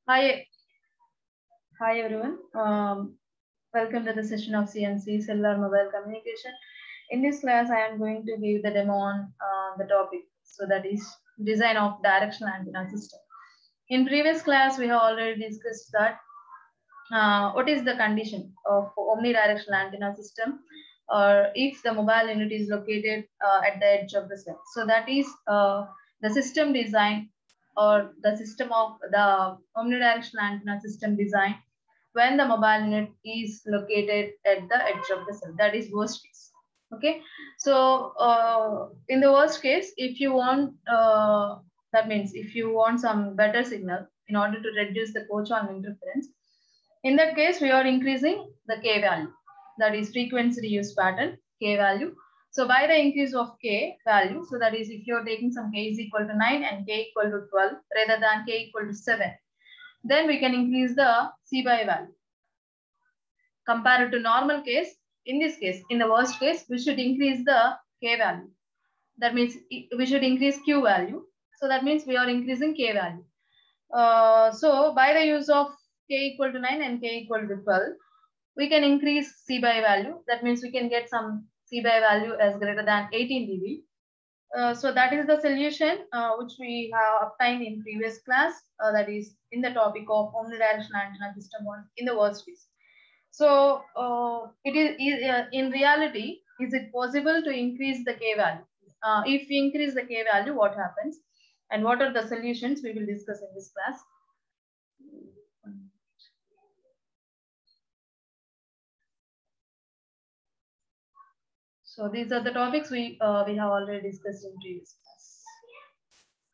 Hi, hi everyone. Welcome to the session of CNC Cellular Mobile Communication. In this class, I am going to give the demo on the topic. So that is design of directional antenna system. In previous class, we have already discussed that what is the condition of omnidirectional antenna system, or if the mobile unit is located at the edge of the cell. So that is the system design or the system of the omnidirectional antenna system design when the mobile unit is located at the edge of the cell. That is worst case. Okay. So in the worst case, if you want, that means if you want some better signal in order to reduce the co-channel interference, in that case, we are increasing the K value, that is frequency reuse pattern, K value. So by the increase of K value, so that is if you are taking some K is equal to 9 and K equal to 12 rather than K equal to 7, then we can increase the C by value. Compared to normal case, in this case, in the worst case, we should increase the K value. That means we should increase Q value. So that means we are increasing K value. So by the use of K equal to 9 and K equal to 12, we can increase C by value. That means we can get some C by value as greater than 18 dB. So that is the solution which we have obtained in previous class. That is in the topic of omnidirectional antenna system one in the worst case. So it is in reality, is it possible to increase the K value? If we increase the K value, what happens? And what are the solutions we will discuss in this class? So these are the topics we have already discussed in previous class.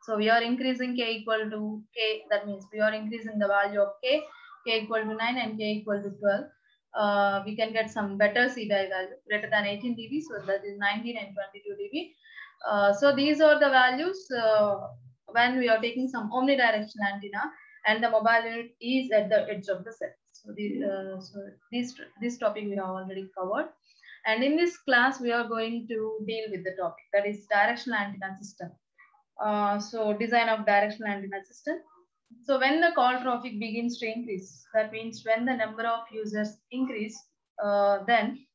So we are increasing K equal to K. That means we are increasing the value of K equal to 9 and K equal to 12. We can get some better C by value greater than 18 dB. So that is 19 and 22 dB. So these are the values when we are taking some omnidirectional antenna and the mobile unit is at the edge of the cell. So, this topic we have already covered. And in this class, we are going to deal with the topic that is directional antenna system. So design of directional antenna system. So when the call traffic begins to increase, that means when the number of users increase, then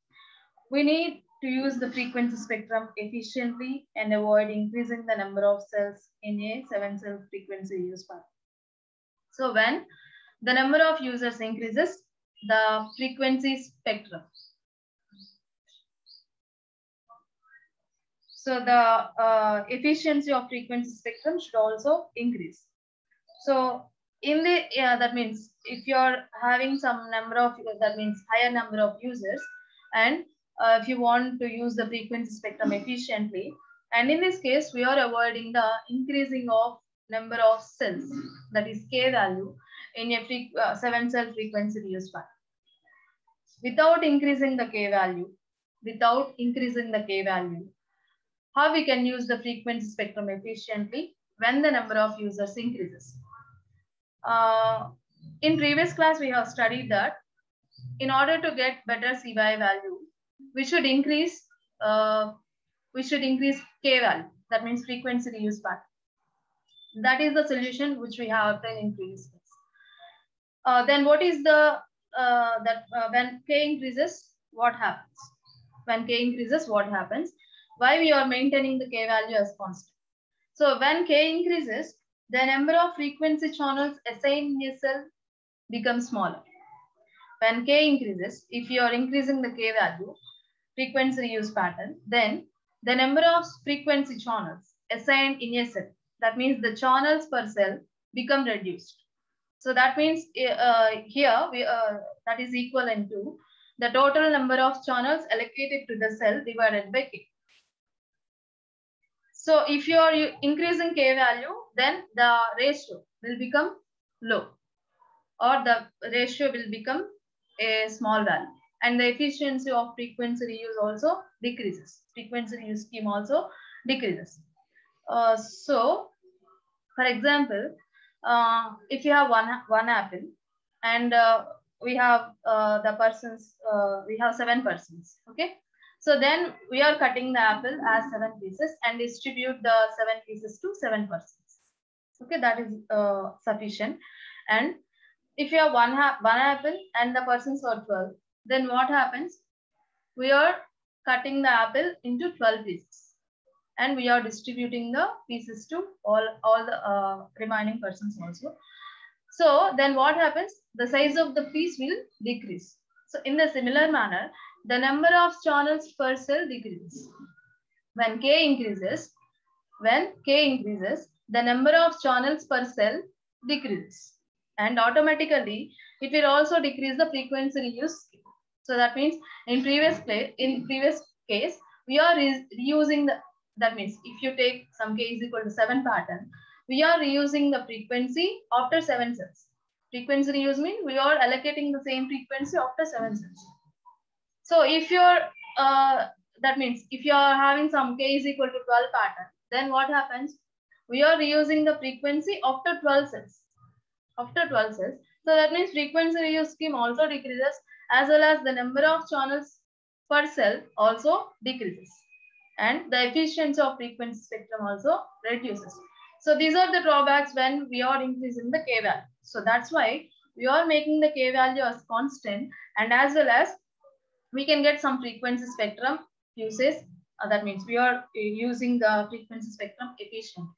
we need to use the frequency spectrum efficiently and avoid increasing the number of cells in a 7-cell frequency use path. So when the number of users increases, the frequency spectrum. So the efficiency of frequency spectrum should also increase. So in the that means if you are having some number of, that means higher number of users, and if you want to use the frequency spectrum efficiently, and in this case we are avoiding the increasing of number of cells, that is K value, in a 7-cell frequency reuse path. Without increasing the K value, how we can use the frequency spectrum efficiently when the number of users increases? In previous class, we have studied that in order to get better C by value, we should increase K value. That means frequency reuse path. That is the solution which we have obtained in previous class. Then what is the when K increases, what happens? When K increases, what happens? Why we are maintaining the K value as constant? So when K increases, the number of frequency channels assigned in a cell becomes smaller. When K increases, if you are increasing the K value, frequency reuse pattern, then the number of frequency channels assigned in a cell, that means the channels per cell, become reduced. So that means here that is equivalent to the total number of channels allocated to the cell divided by K. So if you are increasing K value, then the ratio will become low, or the ratio will become a small value, and the efficiency of frequency reuse also decreases. Frequency reuse scheme also decreases. So, for example, if you have one apple, and we have we have 7 persons, okay? So then we are cutting the apple as 7 pieces and distribute the 7 pieces to 7 persons. Okay, that is sufficient. And if you have one apple and the person saw 12, then what happens? We are cutting the apple into 12 pieces and we are distributing the pieces to all the remaining persons also. So then what happens? The size of the piece will decrease. So in the similar manner, the number of channels per cell decreases. When K increases, the number of channels per cell decreases. And automatically, it will also decrease the frequency reuse. So that means in previous case, we are reusing that means if you take some K is equal to 7 pattern, we are reusing the frequency after 7 cells. Frequency reuse means we are allocating the same frequency after 7 cells. So if you're, that means if you are having some K is equal to 12 pattern, then what happens? We are reusing the frequency after 12 cells. After 12 cells. So that means frequency reuse scheme also decreases, as well as the number of channels per cell also decreases. And the efficiency of frequency spectrum also reduces. So these are the drawbacks when we are increasing the K value. So that's why we are making the K value as constant, and as well as we can get some frequency spectrum uses. That means we are using the frequency spectrum efficient.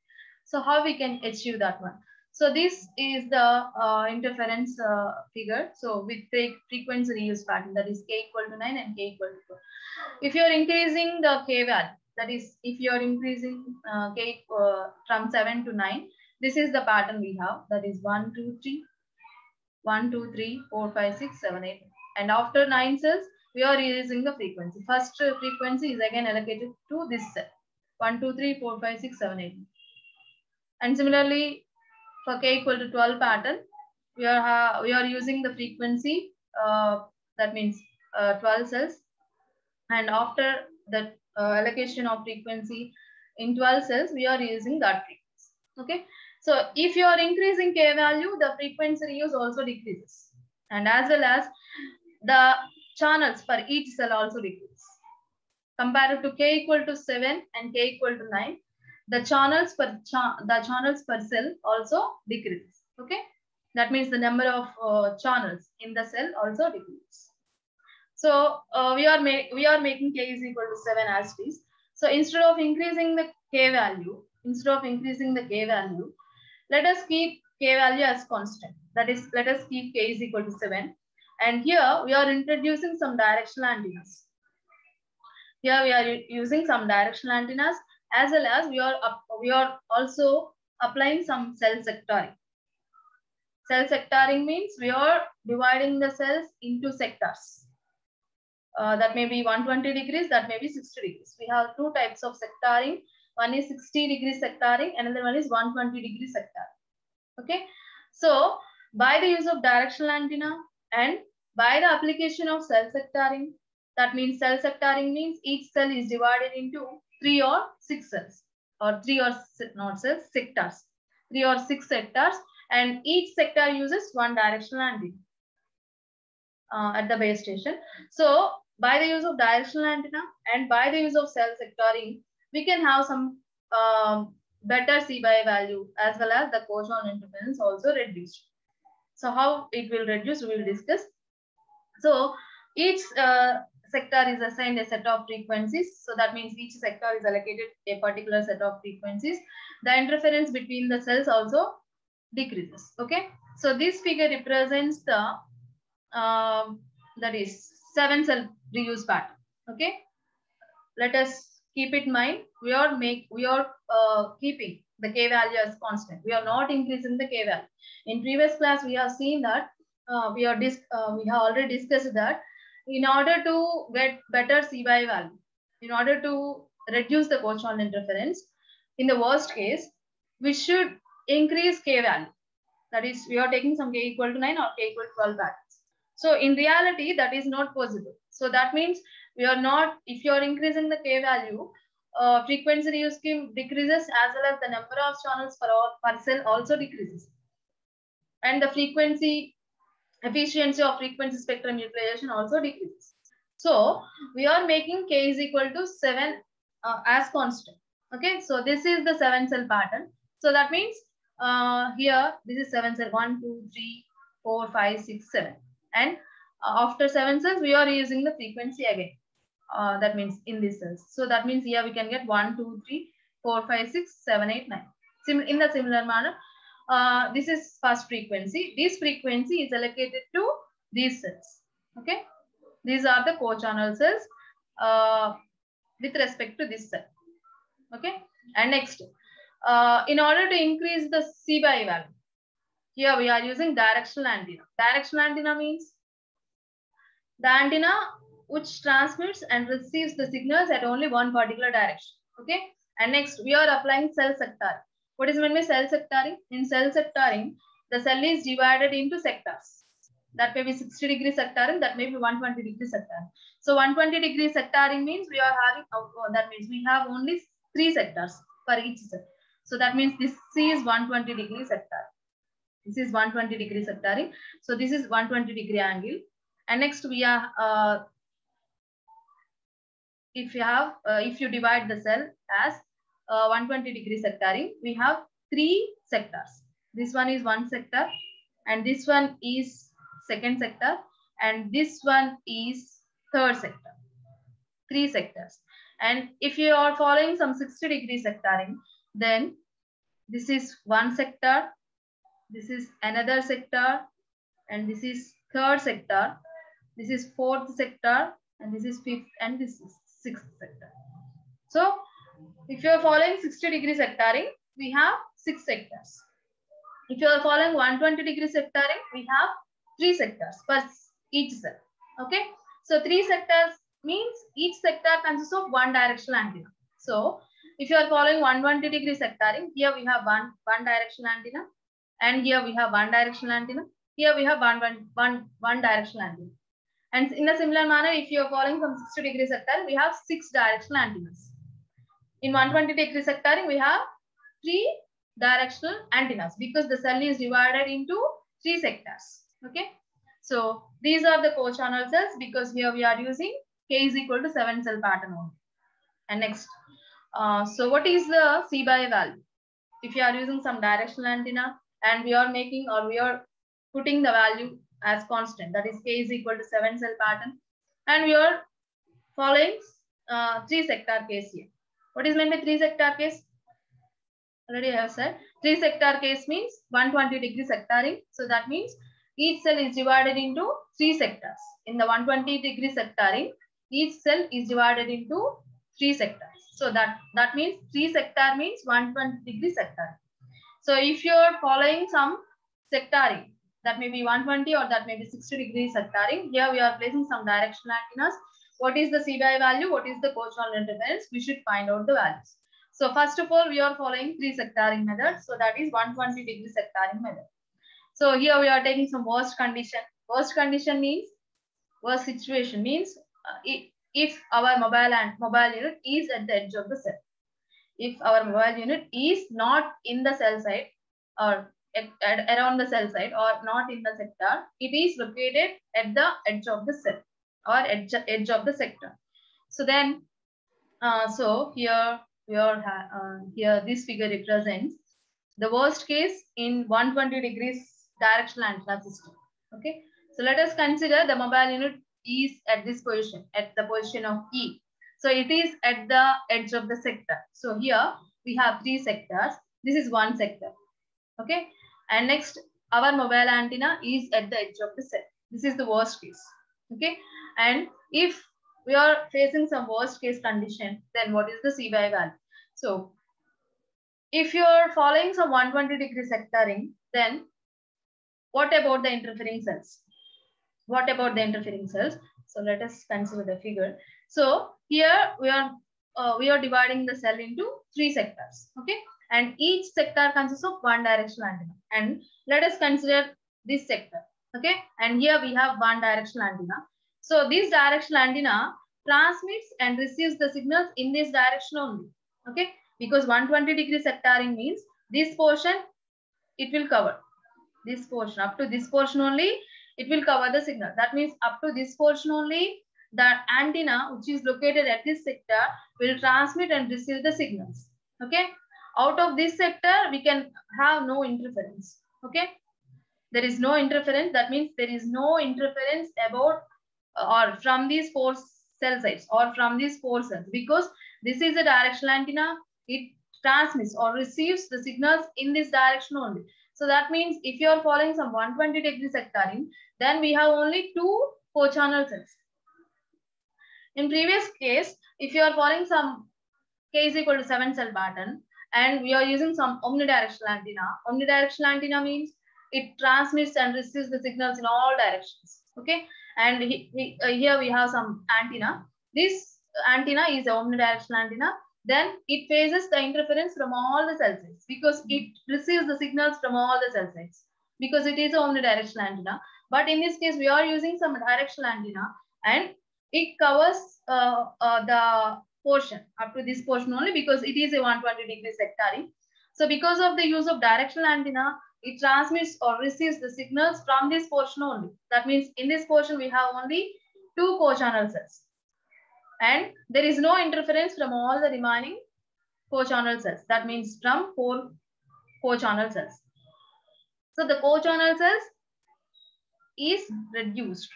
So how we can achieve that one? So this is the interference figure. So we take frequency reuse pattern, that is K equal to 9 and K equal to 4. If you are increasing the K value, that is if you are increasing K from 7 to 9, this is the pattern we have, that is 1, 2, 3, 1, 2, 3, 4, 5, 6, 7, 8. And after 9 cells, we are using the frequency. First frequency is again allocated to this cell. 1, 2, 3, 4, 5, 6, 7, 8. And similarly, for K equal to 12 pattern, we are using the frequency, that means 12 cells. And after the allocation of frequency in 12 cells, we are using that frequency. Okay. So if you are increasing K value, the frequency reuse also decreases. And as well as the channels per each cell also decrease. Compared to K equal to 7 and K equal to 9, the channels per cell also decreases. Okay, that means the number of channels in the cell also decreases. So we are making K is equal to 7 as it is. So instead of increasing the K value, let us keep K value as constant. That is, let us keep K is equal to 7. And here we are introducing some directional antennas. Here we are using some directional antennas, as well as we are also applying some cell sectoring. Cell sectoring means we are dividing the cells into sectors. That may be 120 degrees, that may be 60 degrees. We have two types of sectoring. One is 60 degree sectoring, another one is 120 degree sectoring. Okay. So by the use of directional antenna and by the application of cell sectoring, that means cell sectoring means each cell is divided into 3 or 6 cells, or 3 or not cells, sectors. 3 or 6 sectors, and each sector uses one directional antenna at the base station. So by the use of directional antenna and by the use of cell sectoring, we can have some better C/I value, as well as the co-channel interference also reduced. So how it will reduce, we will discuss. So each sector is assigned a set of frequencies. So that means each sector is allocated a particular set of frequencies. The interference between the cells also decreases. Okay. So this figure represents the that is 7 cell reuse pattern. Okay. Let us keep it in mind. We are keeping the K value as constant. We are not increasing the K value. In previous class, we have seen that we have already discussed that in order to get better C/I value, in order to reduce the co-channel interference, in the worst case, we should increase K value. That is, we are taking some K equal to 9 or K equal to 12 patterns. So in reality, that is not possible. So that means we are not, if you are increasing the K value, frequency reuse scheme decreases, as well as the number of channels per cell also decreases. And the efficiency of frequency spectrum utilization also decreases. So we are making K is equal to 7 as constant. Okay, so this is the 7 cell pattern. So that means here this is 7 cells, 1, 2, 3, 4, 5, 6, 7. And after 7 cells, we are using the frequency again. That means in this cells. So that means here we can get 1, 2, 3, 4, 5, 6, 7, 8, 9. In the similar manner, this is first frequency. This frequency is allocated to these cells. Okay, these are the co-channel cells with respect to this cell. Okay, and next, in order to increase the C by value, here we are using directional antenna. Directional antenna means the antenna which transmits and receives the signals at only one particular direction. Okay, and next we are applying cell sectoring. What is meant by cell sectoring? In cell sectoring, the cell is divided into sectors. That may be 60 degree sectoring, that may be 120 degree sectoring. So 120 degree sectoring means we are having, that means we have only 3 sectors for each cell. So that means this is 120 degree sector. This is 120 degree sectoring. So this is 120 degree angle. And next we are, if you divide the cell as 120 degree sectoring, we have 3 sectors. This one is 1 sector, and this one is 2nd sector, and this one is 3rd sector. 3 sectors. And if you are following some 60 degree sectoring, then this is 1 sector, this is another sector, and this is 3rd sector, this is 4th sector, and this is 5th, and this is 6th sector. So if you are following 60 degree sectoring, we have 6 sectors. If you are following 120 degree sectoring, we have 3 sectors per each cell. Okay, so 3 sectors means each sector consists of one directional antenna. So if you are following 120 degree sectoring, here we have one directional antenna, and here we have one directional antenna. Here we have one directional antenna. And in a similar manner, if you are following from 60 degree sector, we have 6 directional antennas. In 120 degree sectoring, we have 3 directional antennas because the cell is divided into 3 sectors. Okay, so these are the co-channel cells because here we are using K is equal to 7 cell pattern only. And next, so what is the C by value? If you are using some directional antenna and we are making, or we are putting the value as constant, that is K is equal to 7 cell pattern, and we are following 3 sector case here. What is meant by 3 sector case? Already I have said 3 sector case means 120 degree sectoring. So that means each cell is divided into 3 sectors. In the 120 degree sectoring, each cell is divided into 3 sectors. So that means 3 sector means 120 degree sectoring. So if you are following some sectoring, that may be 120 or that may be 60 degree sectoring, here we are placing some directional antennas. What is the C by value? What is the co-channel interference? We should find out the values. So first of all, we are following 3 sectoring method. So that is 120 degree sectoring method. So here we are taking some worst condition. Worst condition means, worst situation means if our mobile unit is at the edge of the cell. If our mobile unit is not in the cell site or around the cell site or not in the sector, it is located at the edge of the cell or edge of the sector. So then, so here we are here this figure represents the worst case in 120 degrees directional antenna system. Okay, so let us consider the mobile unit is at this position, at the position of E. So it is at the edge of the sector. So here we have 3 sectors. This is 1 sector. Okay, and next our mobile antenna is at the edge of the cell. This is the worst case. Okay, and if we are facing some worst case condition, then what is the C by value? So if you are following some 120 degree sectoring, then what about the interfering cells? What about the interfering cells? So let us consider the figure. So here we are dividing the cell into 3 sectors. Okay, and each sector consists of 1 directional antenna. And let us consider this sector. Okay, and here we have 1 directional antenna. So this directional antenna transmits and receives the signals in this direction only. Okay, because 120 degree sectoring means this portion it will cover. This portion, up to this portion only, it will cover the signal. That means up to this portion only, the antenna which is located at this sector will transmit and receive the signals. Okay, Out of this sector, we can have no interference. Okay, there is no interference. That means there is no interference about or from these four cell sites or from these four cells, because this is a directional antenna. It transmits or receives the signals in this direction only. So that means if you are following some 120-degree sectoring, then we have only two co-channel cells. In previous case, if you are following some k is equal to 7 cell pattern and we are using some omnidirectional antenna means it transmits and receives the signals in all directions. Okay, and here we have some antenna. This antenna is an omnidirectional antenna. Then it faces the interference from all the cell sites because it receives the signals from all the cell sites because it is an omnidirectional antenna. But in this case, we are using some directional antenna and it covers the portion up to this portion only because it is a 120-degree sectoring. So because of the use of directional antenna, it transmits or receives the signals from this portion only. That means in this portion, we have only two co-channel cells. And there is no interference from all the remaining co-channel cells. That means from 4 co-channel cells. So the co-channel cells is reduced.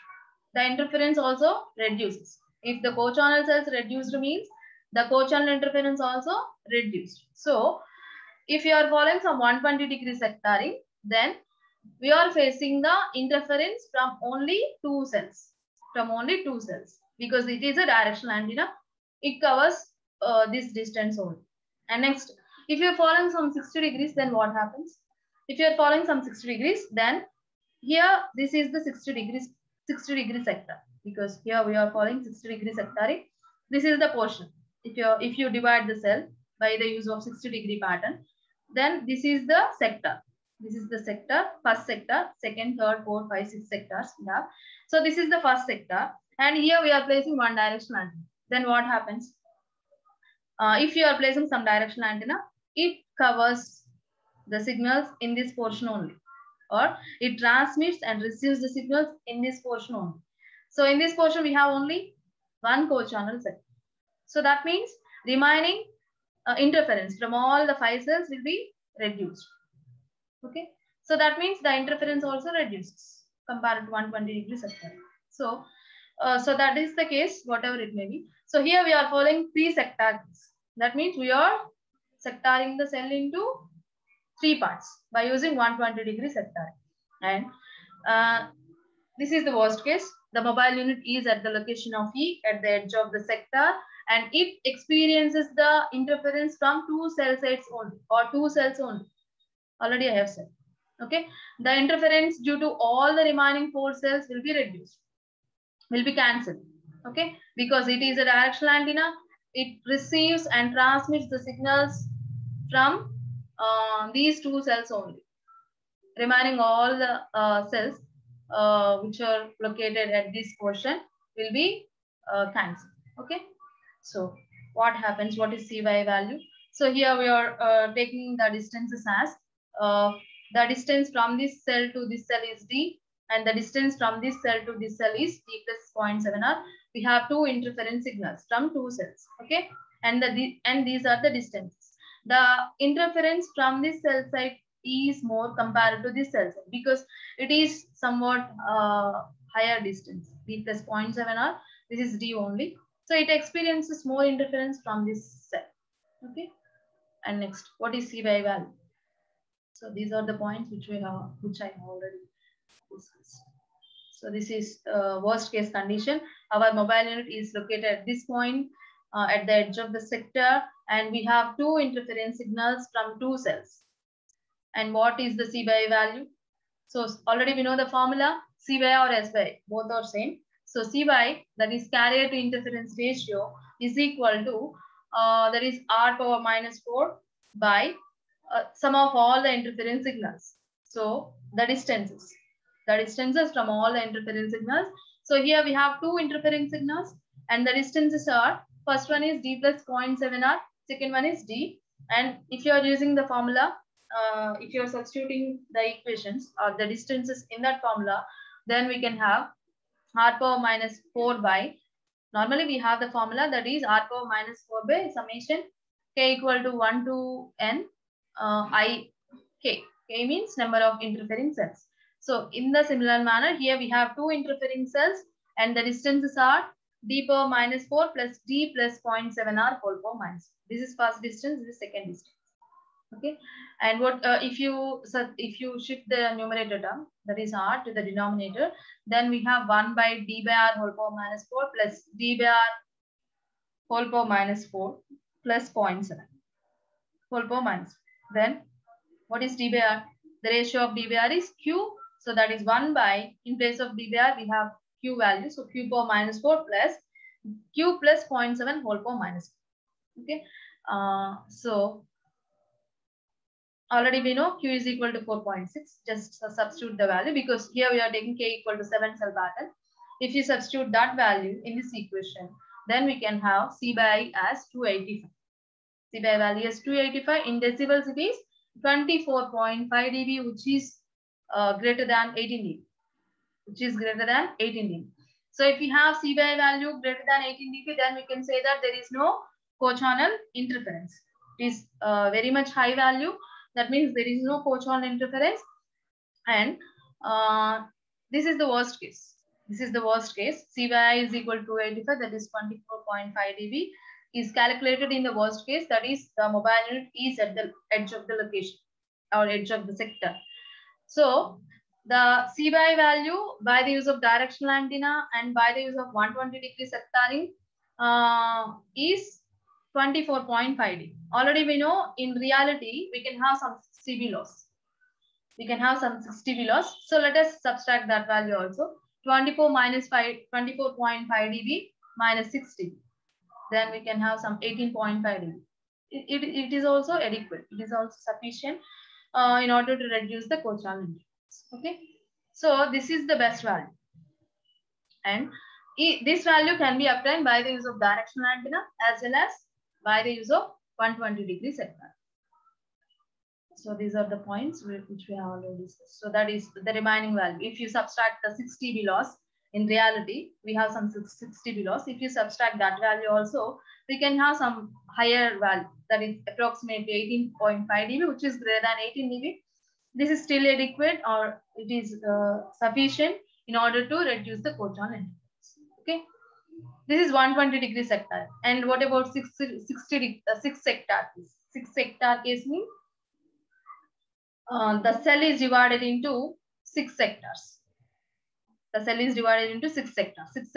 The interference also reduces. If the co-channel cells reduced means the co-channel interference also reduced. So if you are following some 120-degree sectoring, then we are facing the interference from only two cells. Because it is a directional antenna. It covers this distance only. And next, if you are following some 60 degrees, then what happens? If you are following some 60 degrees, then here this is the 60 degree sector, because here we are following 60-degree sectoring. This is the portion. If you divide the cell by the use of 60-degree pattern, then this is the sector. This is the sector, first sector, second, third, fourth, 5, 6 sectors we have. So this is the first sector, and here we are placing one directional antenna. Then what happens? If you are placing some directional antenna, it covers the signals in this portion only, or it transmits and receives the signals in this portion only. So in this portion, we have only one co-channel cell. So that means remaining interference from all the 5 cells will be reduced. Okay. So that means the interference also reduces compared to 120-degree sector. So that is the case, whatever it may be. So here we are following 3 sectors. That means we are sectoring the cell into 3 parts by using 120-degree sector. And this is the worst case. The mobile unit is at the location of E at the edge of the sector, and it experiences the interference from 2 cell sites only, or 2 cells only. Already I have said. Okay. The interference due to all the remaining 4 cells will be reduced, will be cancelled. Okay. Because it is a directional antenna, it receives and transmits the signals from these 2 cells only. Remaining all the cells which are located at this portion will be cancelled. Okay. So what happens? What is CY value? So here we are taking the distances as the distance from this cell to this cell is D, and the distance from this cell to this cell is D plus 0.7 r. We have 2 interference signals from 2 cells. Okay. And these are the distances. The interference from this cell site is more compared to this cell site because it is somewhat higher distance, D plus 0.7 r. This is D only. So it experiences more interference from this cell. Okay. And next, what is CY value? So these are the points which I have already discussed. So this is worst case condition. Our mobile unit is located at this point at the edge of the sector, and we have 2 interference signals from 2 cells. And what is the CY value? So already we know the formula, CY or SY, both are same. So CY, that is carrier to interference ratio, is equal to that is R power minus 4 by sum of all the interference signals. So the distances from all the interference signals. So here we have 2 interference signals, and the distances are, first one is D plus 0.7 r, second one is D. And if you are using the formula, if you are substituting the equations or the distances in that formula, then we can have R power minus 4 by, normally we have the formula that is R power minus 4 by summation k equal to 1 to n k. K means number of interfering cells. So in the similar manner, here we have two interfering cells and the distances are d power minus 4 plus d plus 0.7 r whole power minus. This is first distance, this is second distance. Okay, and what if you shift the numerator term, that is r, to the denominator, then we have 1 by d by r whole power minus 4 plus d by r whole power minus 4 plus 0.7 whole power minus. Then what is d by r? The ratio of d by r is q, so that is 1 by, in place of d by r we have q value, so q power minus 4 plus q plus 0.7 whole power minus. Okay, so already we know q is equal to 4.6. Just substitute the value because here we are taking k equal to 7 cell pattern. If you substitute that value in this equation, then we can have C by I as 285. C by value is 285. In decibels it is 24.5 dB, which is greater than 18 dB. Which is greater than 18 dB. So if we have C by value greater than 18 dB, then we can say that there is no co-channel interference. It is very much high value. That means there is no co-channel interference. And this is the worst case. This is the worst case. C by I is equal to 285, that is 24.5 dB. Is calculated in the worst case, that is the mobile unit is at the edge of the location or edge of the sector. So the C by value by the use of directional antenna and by the use of 120-degree sectoring is 24.5 dB. Already we know in reality we can have some 6 dB loss. We can have some 6 dB loss. So let us subtract that value also. 24 minus 24.5 dB minus 6 dB. Then we can have some 18.5 dB. It is also adequate. It is also sufficient in order to reduce the co-channel interference. Okay. So this is the best value. And this value can be obtained by the use of directional antenna as well as by the use of 120-degree sector. So these are the points which we have already discussed. So that is the remaining value. If you subtract the 6 dB loss, in reality, we have some 6 dB loss. If you subtract that value also, we can have some higher value, that is approximately 18.5 dB, which is greater than 18 dB. This is still adequate, or it is sufficient in order to reduce the co-channel interference. Okay. This is 120-degree sector. And what about 6 sector case? 6 sector case means the cell is divided into 6 sectors. The cell is divided into 6 sectors. 6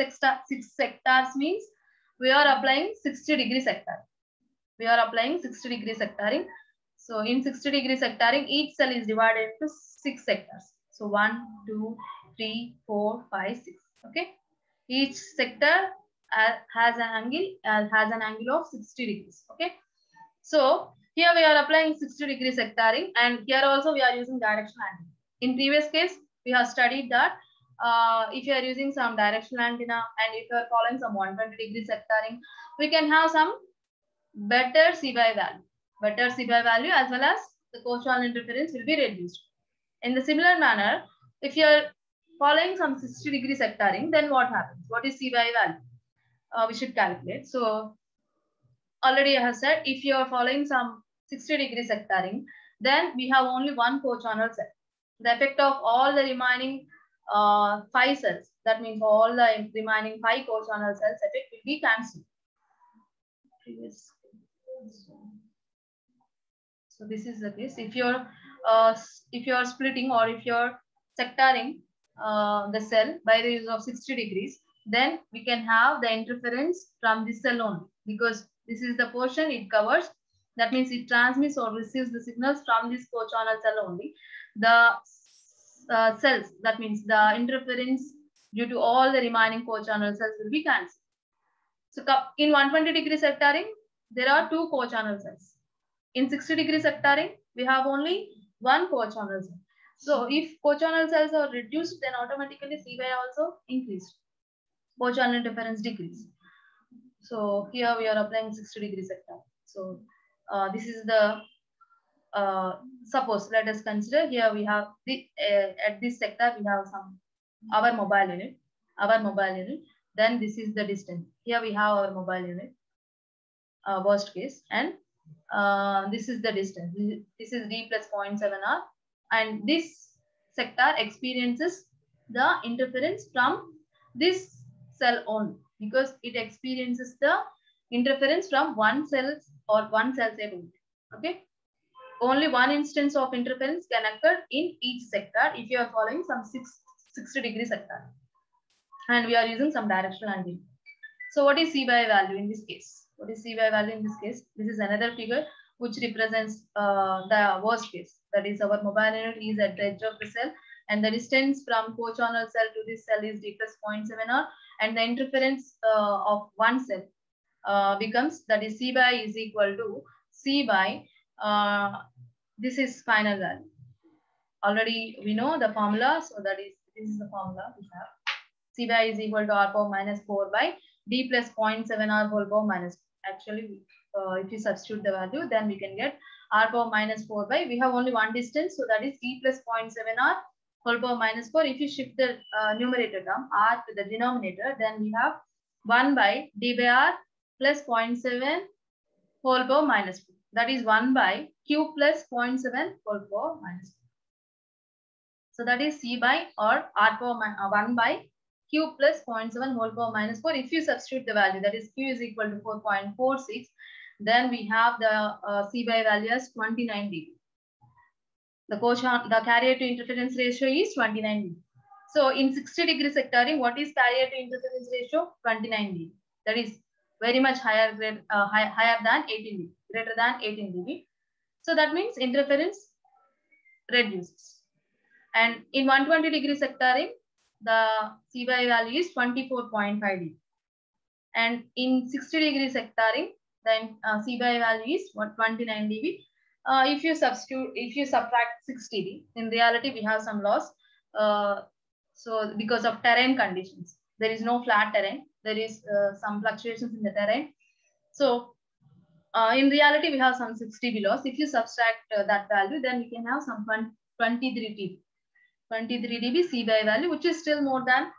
sectors means we are applying 60-degree sector. We are applying 60-degree sectoring. So in 60-degree sectoring, each cell is divided into 6 sectors. So 1, 2, 3, 4, 5, 6. Okay. Each sector has an angle of 60 degrees. Okay. So here we are applying 60-degree sectoring, and here also we are using directional antenna. In previous case, we have studied that if you are using some directional antenna and if you are following some 120-degree sectoring, we can have some better C by value. Better C by value as well as the co-channel interference will be reduced. In the similar manner, if you are following some 60-degree sectoring, then what happens? What is C by value? We should calculate. So already I have said, if you are following some 60-degree sectoring, then we have only one co-channel cell. The effect of all the remaining 5 cells, that means all the remaining 5 co-channel cells effect will be cancelled. So this is the case. If you are splitting or if you are sectoring the cell by the use of 60 degrees, then we can have the interference from this cell only, because this is the portion it covers. That means it transmits or receives the signals from this co-channel cell only. The cells, that means the interference due to all the remaining co-channel cells will be cancelled. So in 120-degree sectoring, there are 2 co-channel cells. In 60-degree sectoring, we have only 1 co-channel cell. So if co-channel cells are reduced, then automatically C by also increased. Co-channel interference decrease. So here we are applying 60-degree sector. So this is the suppose, let us consider here we have the at this sector we have some our mobile unit. Then this is the distance. Here we have our mobile unit, worst case, and This is the distance. This is d plus 0.7r, and this sector experiences the interference from this cell only, because it experiences the interference from one cell or one cell site only. Okay, only one instance of interference can occur in each sector if you are following some 60-degree sector, and we are using some directional angle. So what is C by value in this case? What is C by value in this case? This is another figure which represents the worst case. That is, our mobile unit is at the edge of the cell, and the distance from co-channel cell to this cell is d plus 0.7r, and the interference of one cell becomes, that is, C by is equal to C by, this is final value. Already we know the formula, so that is, this is the formula we have. C by is equal to r power minus 4 by d plus 0.7r whole power minus 4. Actually, if you substitute the value, then we can get r power minus 4 by, we have only one distance, so that is d plus 0.7r whole power minus 4. If you shift the numerator term r to the denominator, then we have 1 by d by r plus 0.7 whole power minus 4. That is 1 by q plus 0.7 whole power minus 4. So that is C by, or r power 1 by q plus 0.7 whole power minus 4. If you substitute the value, that is q is equal to 4.46, then we have the C by value as 29 dB. The carrier to interference ratio is 29 dB. So in 60-degree sectoring, what is carrier to interference ratio? 29 dB. That is very much higher than 18 dB, greater than 18 dB. So that means interference reduces. And in 120-degree sectoring, the C by value is 24.5 dB. And in 60-degree sectoring, then C by value is 29 dB. If you subtract 6 dB, in reality we have some loss. So because of terrain conditions, there is no flat terrain. There is some fluctuations in the terrain. So in reality we have some 6 dB loss. If you subtract that value, then we can have some 23 dB. 23 dB C by value, which is still more than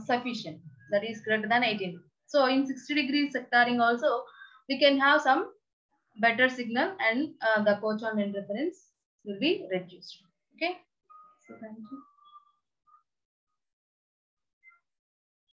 sufficient. That is greater than 18. So in 60-degree sectoring also, we can have some better signal, and the co-channel interference will be reduced. Okay. So thank you.